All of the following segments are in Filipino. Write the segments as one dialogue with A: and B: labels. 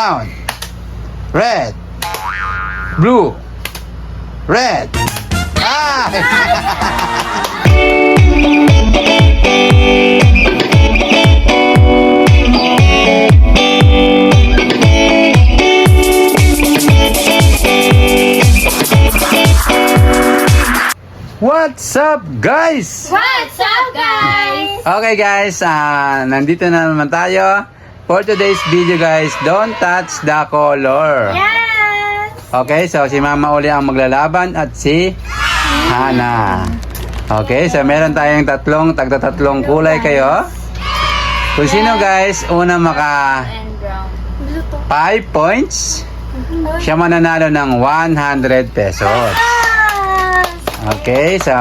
A: Brown. Red. Blue. Red. What's up, guys?
B: What's up, guys?
A: Okay, guys, nandito na naman tayo for today's video, guys. Don't touch the color.
B: Yes!
A: Okay, so si Mama uli ang maglalaban at si Hana. Okay, so meron tayong tatlong kulay kayo. Kung sino, guys, una maka
B: And brown.
A: 5 points, siya mananalo ng 100 pesos. Okay, so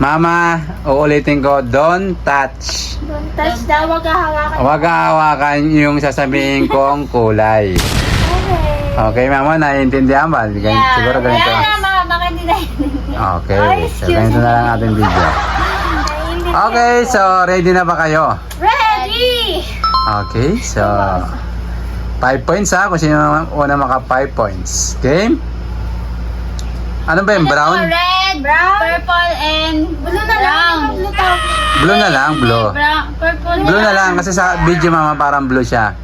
A: Mama, uulitin ko, don't touch.
B: Don't touch daw, wag hawakan.
A: Huwag hawakan yung sasabihin kong kulay.
B: Okay.
A: Okay, Mama, naiintindihan ba? Siguro ganito.
B: Yeah, baka hindi na
A: Okay,
B: Ay,
A: so
B: excuse
A: ganito
B: me.
A: na lang ating video. Okay, so ready na ba kayo?
B: Ready!
A: Okay, so 5 points ha, kung sino una maka 5 points. Game? Ano ba yung brown?
B: Red, brown, purple, and blue na lang.
A: Blue na lang, blue.
B: Brown, purple.
A: Blue na lang kasi sa video, Mama, parang blue siya.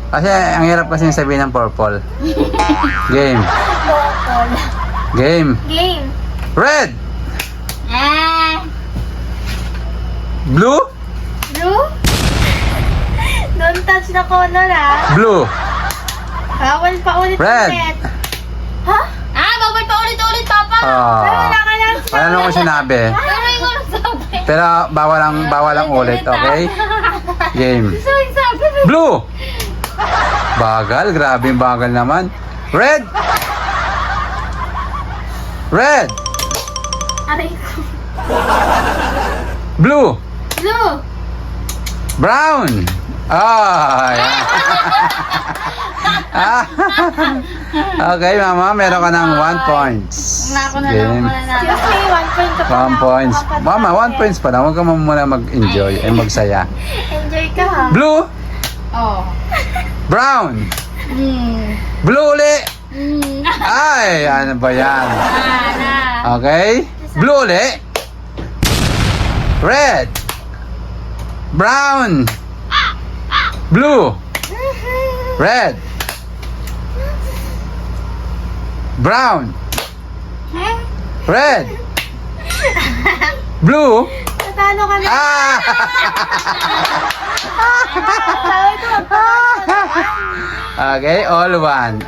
A: Kasi ang hirap kasi sabihin ng purple. Game.
B: Purple.
A: Game.
B: Game.
A: Red. Blue.
B: Blue? Don't touch the color,
A: Blue.
B: Bawal pa ulit.
A: Red.
B: Ha? Bawal pa ulit, Papa.
A: Oh.
B: Wala ka lang
A: Ano ko sinabi?
B: Pero yung sabi.
A: Pero bawal lang ulit, okay? Game.
B: So, sabi.
A: Blue. Bagal, grabe yung bagal naman. Red. Red.
B: Aray ko.
A: Blue.
B: Blue.
A: Brown. Yan. Okay, Mama, meron ka ng 1 points.
B: Ako na lang muna na. Excuse me, 1 point ka pa
A: 1 points. Mama, 1 points pa lang. Huwag ka muna mag-enjoy and magsaya.
B: Enjoy ka, ha?
A: Blue.
B: Oh.
A: Brown. Blue uli. Ay, ano ba yan? Okay. Blue uli. Red. Brown. Blue. Red. Brown. Red. Blue.
B: Natalo ka na. Sabi ko,
A: Okay, all one.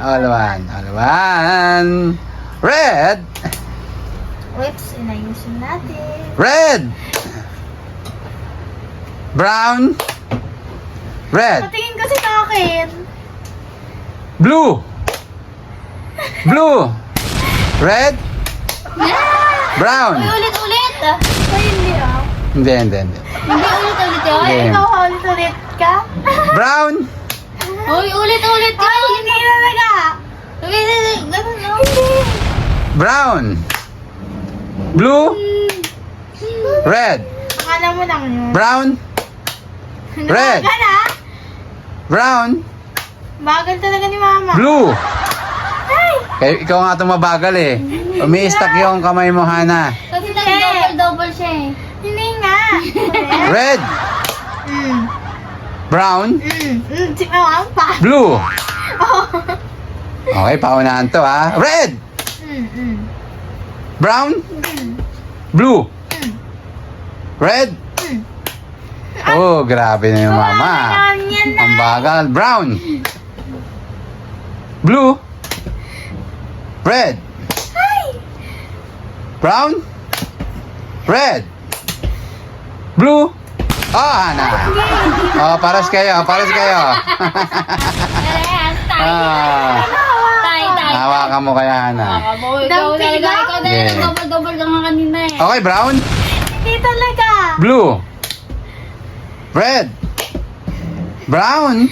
A: Red.
B: Oops, inayusin natin.
A: Red. Brown. Red.
B: Patingin kasi sa akin.
A: Blue. Blue. Red. Brown.
B: Ulit-ulit. Ay, hindi ah.
A: Hindi.
B: Hindi ulit-ulit yun?
A: Game.
B: Ikaw ulit-ulit ka?
A: Brown.
B: Uy, ulit-ulit ka? Ay, hindi talaga. Ganun no? Hindi.
A: Brown. Blue. Red.
B: Akala mo lang yun.
A: Brown. Red.
B: Bagal ah.
A: Brown.
B: Bagal talaga ni Mama.
A: Blue.
B: Ay!
A: Kaya ikaw nga itong mabagal eh. Umi-stack yung kamay mo, Hana.
B: Kasi double siya eh. Hindi nga.
A: Red. Brown.
B: Si Mama pa.
A: Blue. Okay, paunahan to ha. Red. Brown. Blue. Red. Oh, grabe na yung Mama. Ang bagal. Brown. Blue. Red. Brown. Red. Blue. Hana. Paras kayo. Hawakan mo kaya, Hana.
B: Ikaw
A: Yeah.
B: double ka nga kanina eh.
A: Okay, brown.
B: Hindi talaga.
A: Blue. Red. Brown.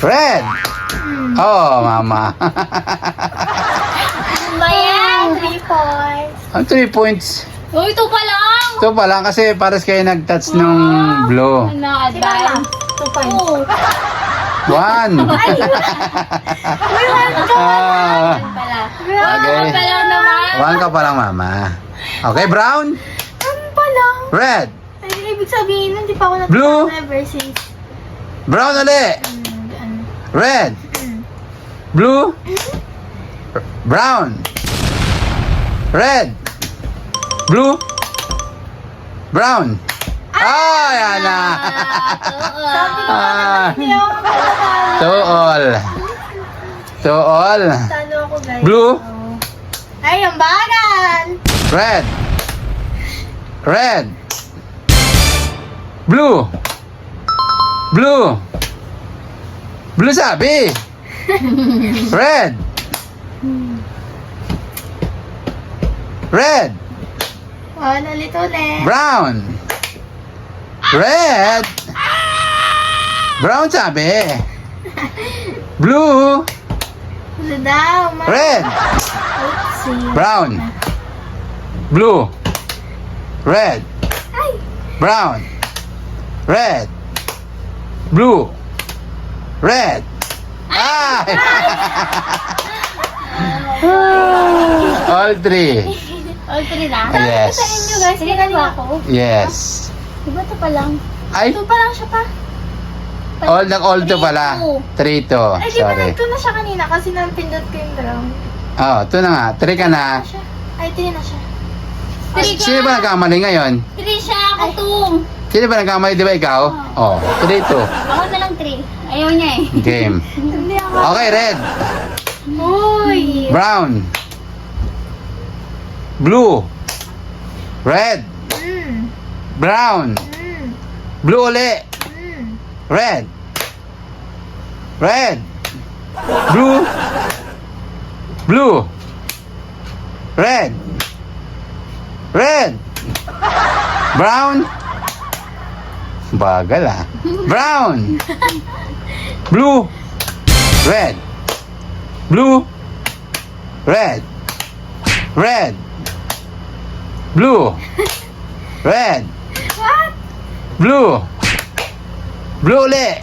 A: Red. Oh, Mama.
B: Bayan. 3 points.
A: Ang 3 points.
B: Uy, ito pa lang.
A: Ito pa lang kasi pares kayo nag-touch nung blue.
B: Na-advance. 2 points.
A: One. Ah,
B: Pala.
A: Okay.
B: Pala naman.
A: One ka pa lang, mama. Okay, brown.
C: Ano pa lang?
A: Red.
C: Ay, ibig sabihin, hindi pa ako
A: Blue.
C: ever since.
A: Brown ulit.
C: Ano?
A: Red. Blue. Brown. Red. Blue. Brown. Ah, yan na. Ah,
C: Hindi ako makakatalo.
A: two all. Two all.
C: Talo ako, guys.
A: Blue.
C: Ay, ang bagal!
A: Red. Red. Blue. Blue. Blue sabi. Red. Red.
C: Ulit.
A: Brown. Red. Brown sabi. Blue.
C: Ano daw?
A: Red.
C: Oopsie.
A: Brown. Blue. Red.
C: Ay!
A: Brown. Red. Blue. Red. Ah! All three.
B: All three na?
A: Yes.
C: Sa inyo, guys.
B: Sige
C: Kaya
B: na
C: ako.
A: Yes.
B: Diba ito pa lang?
A: Ay,
C: Ito pa lang siya pa.
A: all to pala. 3-2.
C: Ay, di ba
A: Sorry.
C: nagto na siya kanina kasi napindot ko yung brown.
A: Oh, ito na nga. 3 ka na.
C: Siya. Ay, tingin na siya.
A: Sino ba nagkamali ngayon?
B: Three siya, ako two.
A: Sino ba nagkamali? Di ba ikaw? Oh, 3-2.
B: Ako na lang three. Ayaw niya eh.
A: Game.
C: Hindi ako.
A: Okay, red.
C: Uy!
A: Brown. Blue. Red.
C: Mm.
A: Brown.
C: Mm.
A: Blue uli.
C: Mm.
A: Red. Red. Blue. Blue. Red. Red. Brown. Bagal ah. Brown. Blue. Red. Blue. Red. Red. Blue. Red.
C: What?
A: Blue. Blue ulit.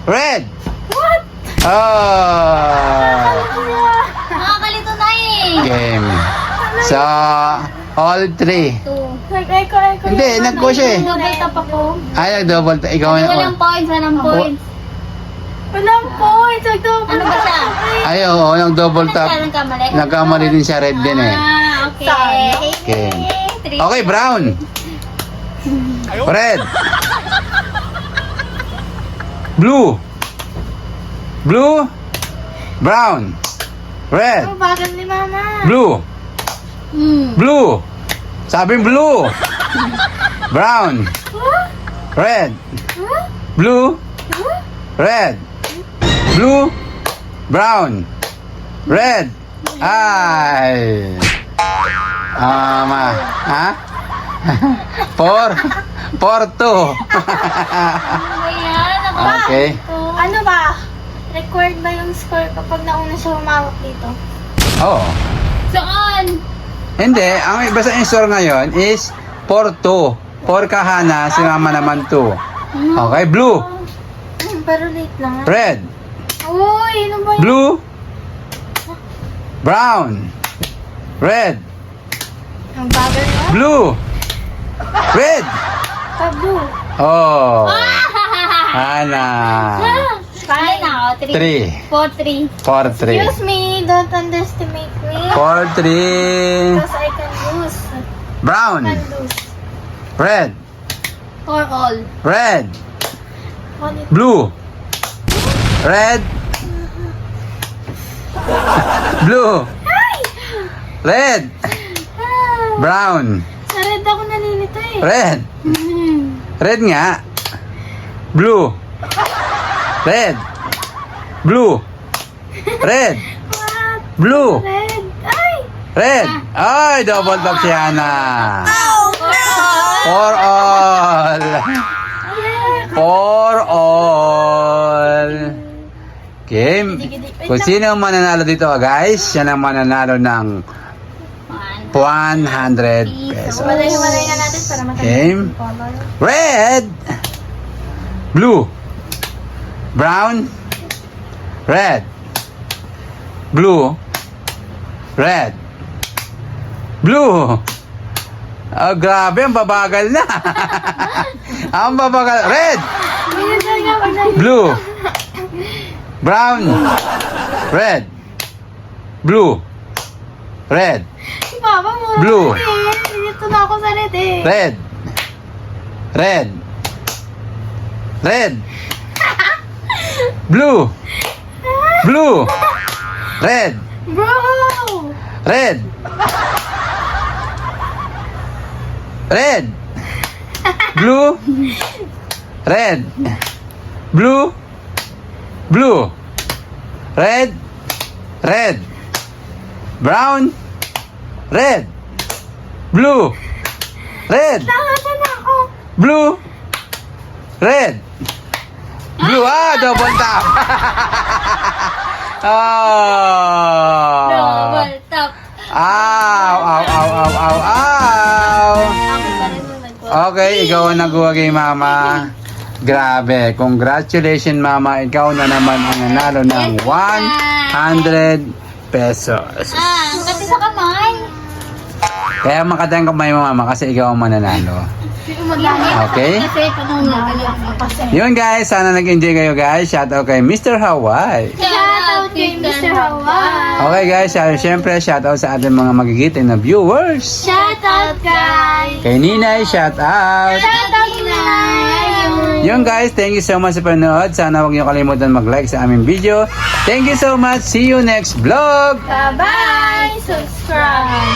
A: Red.
C: What?
A: Oh.
B: Nakakalito na eh.
A: Game. So, all three.
B: Two.
C: Nag-echo.
A: Hindi, nag-go siya eh.
B: Double tap ako.
A: Ay, nag-double. Ikaw
B: Ano
A: na.
B: walang points, walang points.
C: Walang points. Nag-double.
B: Ano ba siya?
A: Ay, oo, nag-double
B: Ano siya,
A: tap.
B: nagkamali?
A: Nagkamali din siya red din eh.
B: Ah, okay.
C: Sorry.
A: Okay.
B: Three.
A: Okay, brown. Red. Blue. Blue. Brown. Red.
C: Ang bagal ni Mama.
A: Blue.
B: Hmm.
A: Blue. Sabi blue. Brown.
C: Huh?
A: Red.
C: Huh?
A: Blue.
C: Huh?
A: Red. Blue. Brown. Red. Ay. Ha? 4-2.
B: Ano ba yan? Ako.
A: Okay.
C: Ano ba? Record ba yung score kapag nauna siya humawak dito?
A: Oh.
B: Saan?
A: Hindi, ang basta yung score ngayon is 4-2. 4 ka Hana, si Mama naman 2. Okay, blue.
C: Pero late lang.
A: Red.
C: Uy, ano ba yun?
A: Blue. Brown. Red.
C: Ang bagal mo?
A: Blue. Red.
C: Pablo.
A: Oh. Hana.
B: Kaya na ako. Three.
A: 3.
B: 4-3.
A: 4-3.
C: Excuse me, don't underestimate me.
A: 4-3.
C: Because I can lose.
A: Brown.
C: Can lose.
A: Red.
B: For all.
A: Red.
C: One it.
A: Blue. Red. Blue. Red. Brown.
C: Sa red ako nalilito eh.
A: Red. Red nga. Blue. Red. Blue. Red.
C: What?
A: Blue.
C: Red. Ay!
A: Red. Ay, double tap si Hana.
C: Oh, no!
A: For all. For all. Game. Kung sino ang mananalo dito guys, siya ang mananalo ng 100 pesos.
C: Walay-walay na natin para matanggal
A: Game.
C: yung color.
A: Red. Blue. Brown. Red. Blue. Red. Blue. Oh, grabe, ang babagal na. Ang babagal. Red. Blue. Brown. Red. Blue. Red.
C: Si Papa, mura
A: Blue.
C: na eh. Dito na ako sa red eh.
A: Red. Red. Red. Blue. Blue. Red.
C: Bro!
A: Red. Red. Blue. Red. Blue. Blue. Red. Red. Brown. Red. Blue. Red.
C: Nakasa na ako.
A: Blue. Red. Blue. Ah, double tap. Oh.
B: Double tap.
A: Ow, ow, ow, ow, ow, ow.
C: Ako pa rin yung nag-work.
A: Okay, ikaw ang nagawa kay Mama. Grabe. Congratulations, Mama. Ikaw na naman ang nanalo ng 100 pesos.
B: Ah, kasi sa kamay.
A: Kaya makatayang kamay mo, Mama, kasi ikaw ang mananalo. Okay?
B: Kasi panunod.
A: Yun, guys. Sana nag-enjoy kayo, guys. Shoutout kay Mr. Hawaii.
C: Shoutout kay Mr. Hawaii.
A: Okay, guys. Siyempre, shoutout sa ating mga magigiting na viewers.
C: Shoutout guys.
A: Kay Ninay, shoutout.
C: Shoutout Ninay.
A: Yun, guys. Thank you so much sa panonood. Sana huwag niyo kalimutan mag-like sa aming video. Thank you so much. See you next vlog.
C: Bye-bye. Subscribe.